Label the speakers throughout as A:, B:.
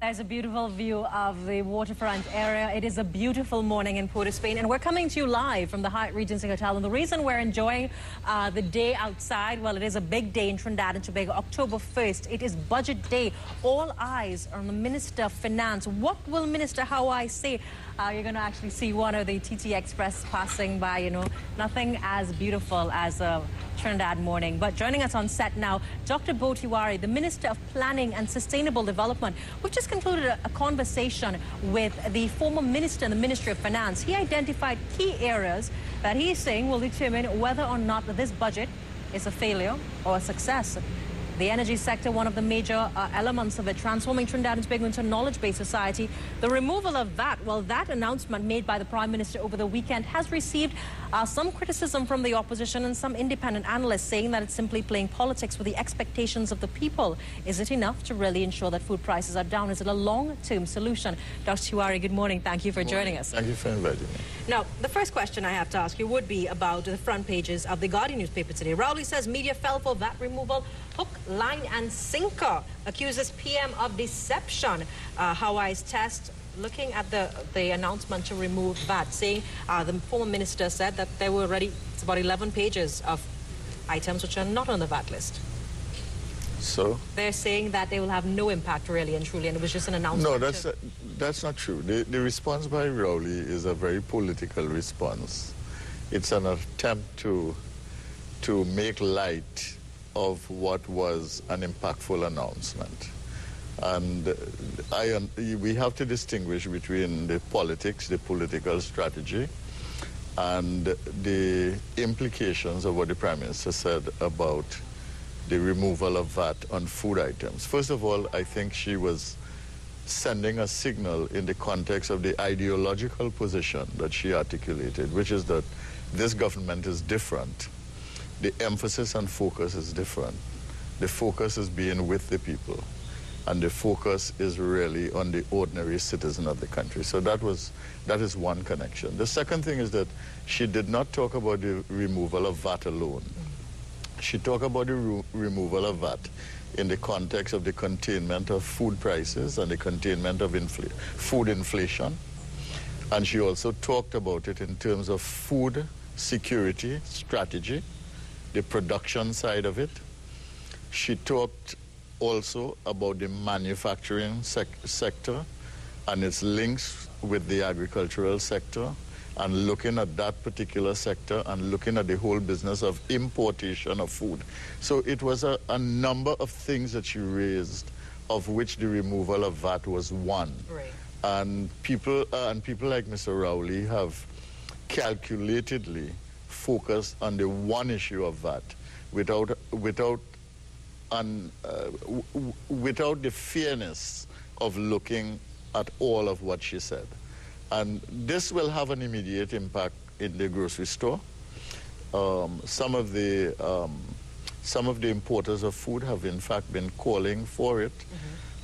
A: It's a beautiful view of the waterfront area. It is a beautiful morning in Port of Spain, and we're coming to you live from the Hyatt Regency Hotel. And the reason we're enjoying the day outside, well, it is a big day in Trinidad and Tobago, October 1st. It is budget day. All eyes are on the Minister of Finance. What will Minister Hawaii say? You're going to actually see one of the TT Express passing by, you know, nothing as beautiful as a Trinidad morning. But joining us on set now, Dr. Bhoe, the Minister of Planning and Sustainable Development. We've just concluded a conversation with the former minister in the Ministry of Finance. He identified key areas that he is saying will determine whether or not this budget is a failure or a success. The energy sector, one of the major elements of it, transforming Trinidad and Tobago into a knowledge-based society. The removal of VAT, well, that announcement made by the Prime Minister over the weekend has received some criticism from the opposition and some independent analysts saying that it's simply playing politics with the expectations of the people. Is it enough to really ensure that food prices are down? Is it a long-term solution? Dr. Tewarie, good morning. Thank you for joining us.
B: Thank you for inviting me.
A: Now, the first question I have to ask you would be about the front pages of the Guardian newspaper today. Rowley says media fell for VAT removal. Hook, line and sinker, accuses PM of deception. Hawaii's test, looking at the announcement to remove VAT, saying the former minister said that there were already, it's about 11 pages of items which are not on the VAT list.
B: So?
A: They're saying that they will have no impact really and truly, and it was just an announcement.
B: No, that's not true. The response by Rowley is a very political response. It's an attempt to make light of what was an impactful announcement. And we have to distinguish between the politics, the political strategy, and the implications of what the Prime Minister said about the removal of VAT on food items. First of all, I think she was sending a signal in the context of the ideological position that she articulated, which is that this government is different. The emphasis and focus is different. The focus is being with the people, and the focus is really on the ordinary citizen of the country. So that is one connection. The second thing is that she did not talk about the removal of VAT alone. She talked about the removal of VAT in the context of the containment of food prices and the containment of food inflation. And she also talked about it in terms of food security strategy, the production side of it. She talked also about the manufacturing sector and its links with the agricultural sector, and looking at that particular sector and looking at the whole business of importation of food. So it was a number of things that she raised, of which the removal of VAT was one.
A: Right. And
B: people like Mr. Rowley have calculatedly focused on the one issue of VAT without the fairness of looking at all of what she said. And this will have an immediate impact in the grocery store. Some of the importers of food have in fact been calling for it.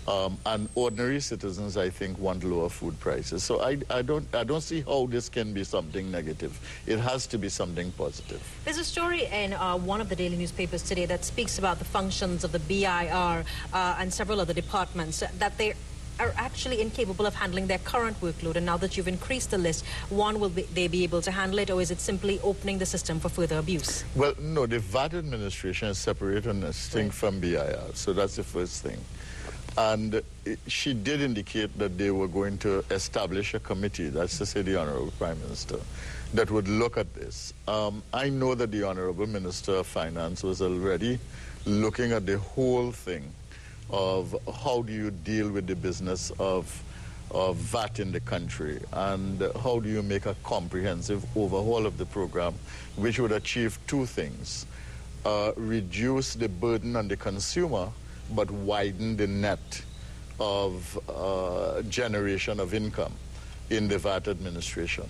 B: And ordinary citizens, I think, want lower food prices. So I don't see how this can be something negative. It has to be something positive.
A: There's a story in one of the daily newspapers today that speaks about the functions of the BIR and several other departments, that they are actually incapable of handling their current workload. And now that you've increased the list, will they be able to handle it, or is it simply opening the system for further abuse?
B: Well, no, the VAT administration is separate and distinct from BIR, so that's the first thing. And she did indicate that they were going to establish a committee, that's to say the Honorable Prime Minister, that would look at this. I know that the Honorable Minister of Finance was already looking at the whole thing of how do you deal with the business of VAT in the country, and how do you make a comprehensive overhaul of the program which would achieve two things: reduce the burden on the consumer, but widen the net of generation of income in the VAT administration.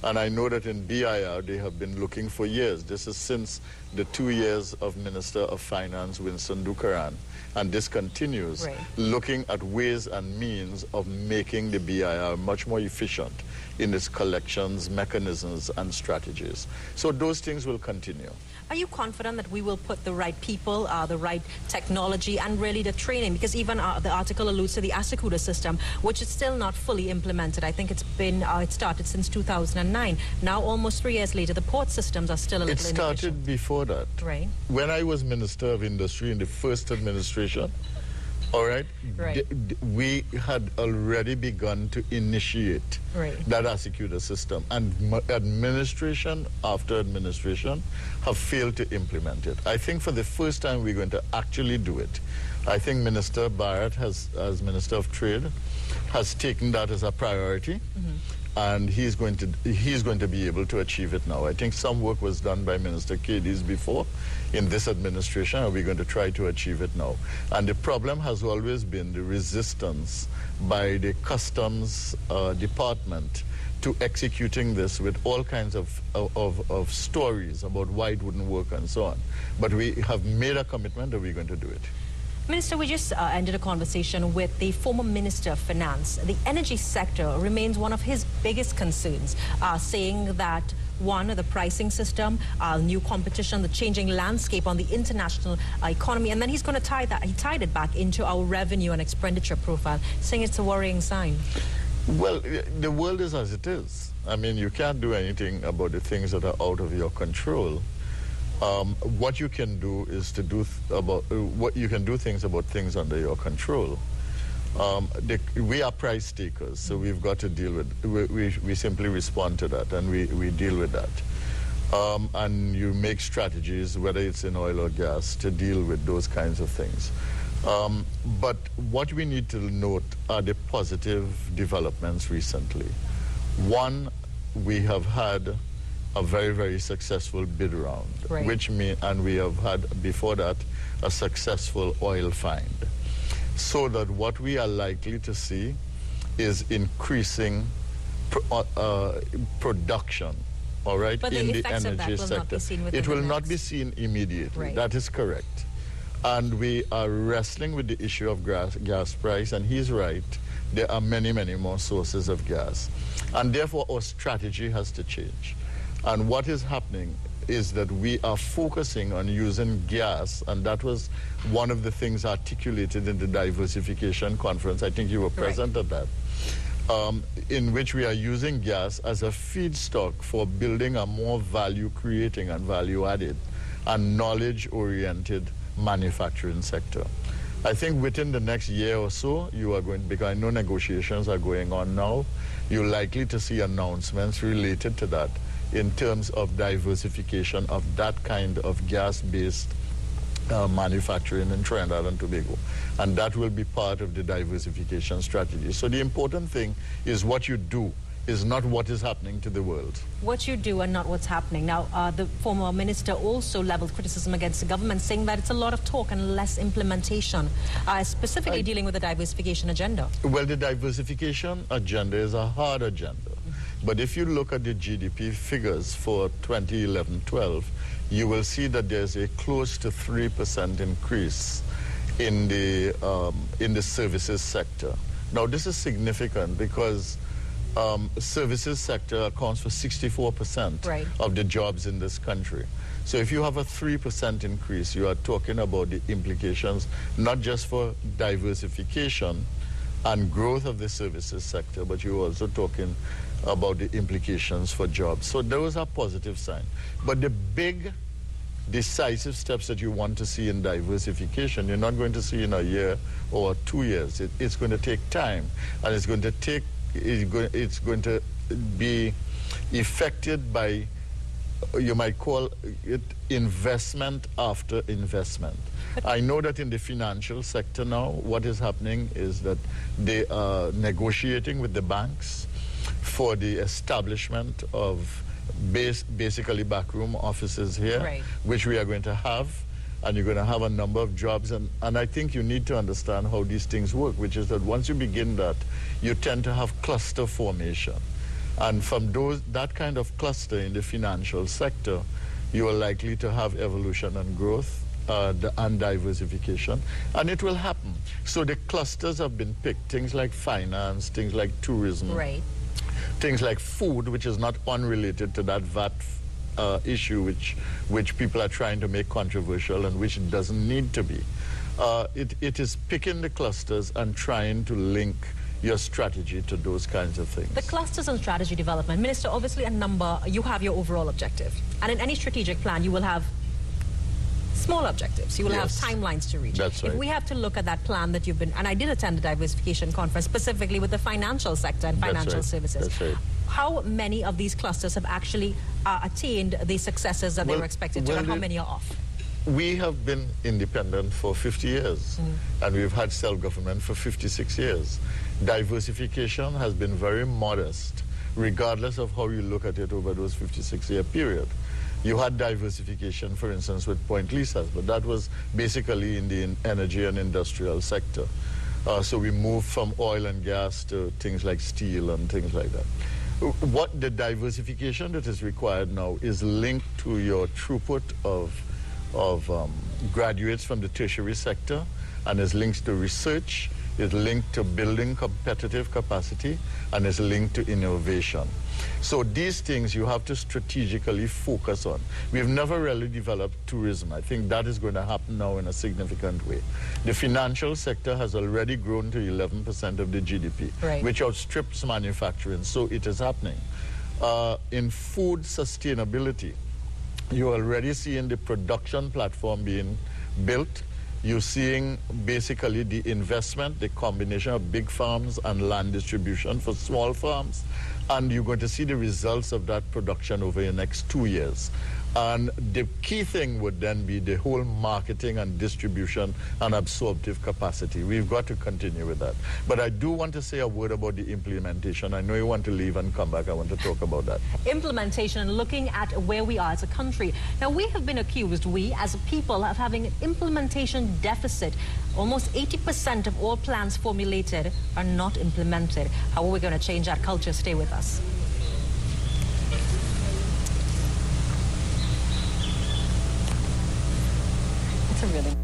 B: And I know that in BIR they have been looking for years. This is since the 2 years of Minister of Finance Winston Dukaran, and this continues, looking at ways and means of making the BIR much more efficient in its collections, mechanisms, and strategies. So those things will continue.
A: Are you confident that we will put the right people, the right technology, and really the training? Because even the article alludes to the Asikuda system, which is still not fully implemented. I think it's been, it started since 2009. Now, almost 3 years later, the port systems are still a little
B: inefficient. It started before that.
A: Right.
B: When I was Minister of Industry in the first administration, all right, we had already begun to initiate that Asikuda system, and administration after administration have failed to implement it. I think for the first time we're going to actually do it. I think Minister Barrett, as Minister of Trade, has taken that as a priority. And he's going to be able to achieve it now. I think some work was done by Minister Cadiz before in this administration, and we're going to try to achieve it now. And the problem has always been the resistance by the customs department to executing this, with all kinds of stories about why it wouldn't work and so on. But we have made a commitment that we're going to do it.
A: Minister, we just ended a conversation with the former Minister of Finance. The energy sector remains one of his biggest concerns, saying that, one, the pricing system, new competition, the changing landscape on the international economy, and then he's going to tie that, he tied it back into our revenue and expenditure profile, saying it's a worrying sign.
B: Well, the world is as it is. I mean, you can't do anything about the things that are out of your control. What you can do is to do things about things under your control. We are price takers, so we've got to deal with. We simply respond to that, and we deal with that. And you make strategies, whether it's in oil or gas, to deal with those kinds of things. But what we need to note are the positive developments recently. One, we have had a very, very successful bid round, and we have had before that a successful oil find. So that what we are likely to see is increasing production, all right,
A: but
B: in the
A: effects
B: energy
A: of that will
B: sector.
A: not be seen within
B: it will
A: the
B: not
A: next...
B: be seen immediately. That is correct. And we are wrestling with the issue of gas price, and he's right. There are many, many more sources of gas. And therefore, our strategy has to change. And what is happening is that we are focusing on using gas, and that was one of the things articulated in the diversification conference. I think you were present at that, in which we are using gas as a feedstock for building a more value-creating and value-added and knowledge-oriented manufacturing sector. I think within the next year or so, you are going, because I know negotiations are going on now, you're likely to see announcements related to that in terms of diversification of that kind of gas-based manufacturing in Trinidad and Tobago. And that will be part of the diversification strategy. So the important thing is what you do, is not what is happening to the world.
A: What you do and not what's happening. Now, the former minister also leveled criticism against the government, saying that it's a lot of talk and less implementation, specifically dealing with the diversification agenda.
B: Well, the diversification agenda is a hard agenda. But if you look at the GDP figures for 2011-12, you will see that there's a close to 3% increase in the services sector. Now, this is significant because services sector accounts for 64% of the jobs in this country. So if you have a 3% increase, you are talking about the implications not just for diversification and growth of the services sector, but you're also talking about the implications for jobs. So those are positive signs. But the big decisive steps that you want to see in diversification, you're not going to see in a year or 2 years. It's going to take time, and it's going to be affected by, you might call it, investment after investment. I know that in the financial sector now, what is happening is that they are negotiating with the banks for the establishment of basically backroom offices here, which we are going to have, and you're going to have a number of jobs. And I think you need to understand how these things work, which is that once you begin that, you tend to have cluster formation. And from that kind of cluster in the financial sector, you are likely to have evolution and growth and diversification, and it will happen. So the clusters have been picked, things like finance, things like tourism, things like food, which is not unrelated to that VAT issue, which people are trying to make controversial and which it doesn't need to be. It is picking the clusters and trying to link your strategy to those kinds of things.
A: The clusters and strategy development, Minister, obviously you have your overall objective. And in any strategic plan, you will have small objectives. You will have timelines to reach.
B: That's right.
A: If we have to look at that plan that you've been, and I did attend the diversification conference specifically with the financial sector and financial services.
B: That's right.
A: How many of these clusters have actually attained the successes that they were expected to, and how many are off?
B: We have been independent for 50 years, and we've had self-government for 56 years. Diversification has been very modest, regardless of how you look at it over those 56-year period. You had diversification, for instance, with point leases, but that was basically in the energy and industrial sector. So we moved from oil and gas to things like steel and things like that. What the diversification that is required now is linked to your throughput of graduates from the tertiary sector, and is linked to research, is linked to building competitive capacity, and is linked to innovation. So these things you have to strategically focus on. We've never really developed tourism. I think that is going to happen now in a significant way. The financial sector has already grown to 11% of the GDP, which outstrips manufacturing, so it is happening. In food sustainability, you're already seeing the production platform being built. You're seeing basically the investment, the combination of big farms and land distribution for small farms. And you're going to see the results of that production over the next 2 years. And the key thing would then be the whole marketing and distribution and absorptive capacity. We've got to continue with that. But I do want to say a word about the implementation. I know you want to leave and come back. I want to talk about that. Implementation
A: and looking at where we are as a country. Now, we have been accused, we as a people, of having an implementation deficit. Almost 80% of all plans formulated are not implemented. How are we going to change that culture? Stay with us. It's a really